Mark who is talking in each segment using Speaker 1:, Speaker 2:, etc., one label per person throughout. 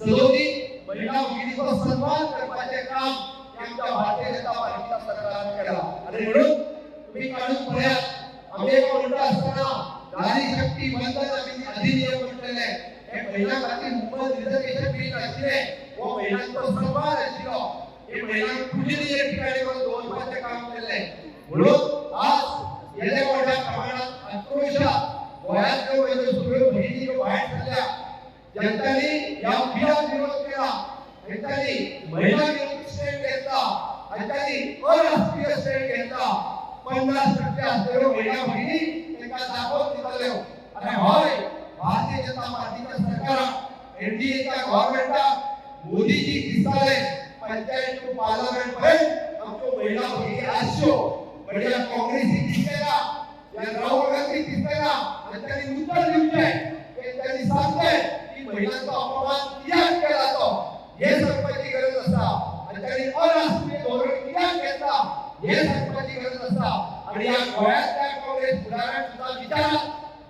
Speaker 1: सदोदित महिला भगिनीचा सन्मान करण्याचे काम आमच्या भारतीय जनता पार्टीच्या सरकारने केला आणि म्हणून तुम्ही काढून पळ्या आम्ही एक उलटा असताना नारी शक्ती वंदन अधिनियम म्हटलेले हे महिलांसाठी मुंबई रिझर्वेशन बिल असले व महिलांचा सन्मान असलो हे महिलांना पूजनीय ठिकाणी दोन पाचे काम केले म्हणून आज येत्या मोठ्या प्रमाणात आक्रोश वयाच्या वयाच्या सुरू बहिणी बाहेर झाल्या जनताने या अभियान विरोध केला जनताने महिला विरोधी स्टँड घेतला जनताने अराष्ट्रीय स्टँड घेतला 50% असलेल्या महिला भगिनी त्यांना दाखवून दिले आणि होय भारतीय जनता पार्टीच्या सरकार एनडीएच्या गव्हर्नमेंटला मोदीजी दिसताले पंचायत टू पार्लमेंट पर्यंत आमच्या महिला भगिनी आशो बढ़िया काँग्रेस दिसतेला या राहुल गांधी दिसतेला आणि त्यांनी उत्तर दिले त्यांनी सांगते की महिलांचा अपमान किया केला जातो हे सरकारची गरज असता आणि त्यांनी अराष्ट्रीय धोरण किया घेतला हे सरकारची गरज असता आणि या गोव्यातल्या काँग्रेस पुढाऱ्या सुद्धा विचार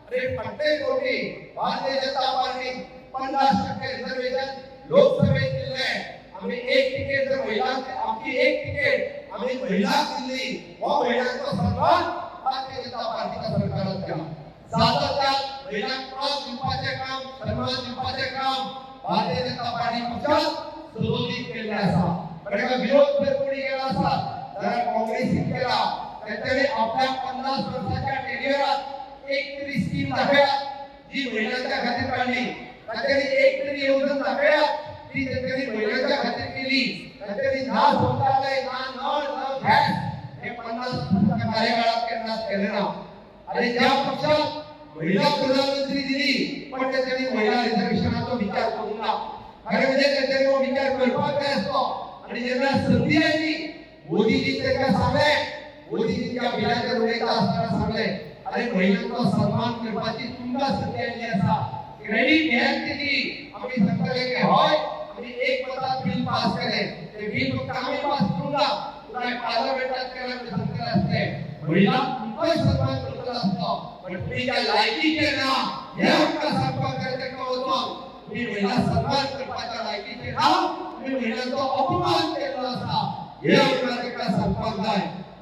Speaker 1: अरे प्रत्येक कोटी भारतीय जनता पार्टी 50% रिझर्वेशन लोकसभेत दिले आम्ही एक तिकीट जर महिलांची आमची एक तिकीट आम्ही महिला दिली व महिलांचा सन्मान भारतीय जनता पार्टीच्या सरकारने केला सातत्यात महिलांना जिंपाचे काम सन्मान जिंपाचे काम भारतीय जनता पार्टी पक्षात सुरूच केले असा पण विरोध जर कोणी केला असता तर काँग्रेसने केला त्याच्याने आपल्या 50 वर्षाच्या टेनियरात एक तरी स्कीम दाखवा जी महिलांच्या खात्यात काढली त्याच्याने एक तरी योजना दाखवा ती त्यांनी महिलांच्या खात्यात केली त्यांनी ना शौचालय ना नळ ना गॅस हे 50 वर्षाच्या कार्यकाळात करण्यात केलेला आणि ज्या पक्षात महिला प्रधानमंत्री दिली पण त्यांनी महिला रिझर्वेशनचा विचार करू नका खरे म्हणजे त्यांनी तो विचार करपाक काय असतो आणि ज्यांना संधी आली मोदीजी त्यांना सांगले मोदीजीच्या बिलाच्या उल्लेख असताना सांगले अरे महिलांचा सन्मान करण्याची तुमका संधी आली असा क्रेडिट घ्यायची ती आम्ही सांगले की होय आम्ही एक मतात बिल पास केले ते बिल फक्त आम्ही पास करूंगा तुला पार्लमेंटात केला सांगले असते महिला तुमचा सन्मान करत असतो पण तुम्ही त्या लायकीचे ना हे आमचा सन्मान करायचा का होतो तुम्ही महिला सन्मान करण्याच्या लायकीचे ना तुम्ही महिलांचा अपमान केला असा हे आमचा सन्मान आहे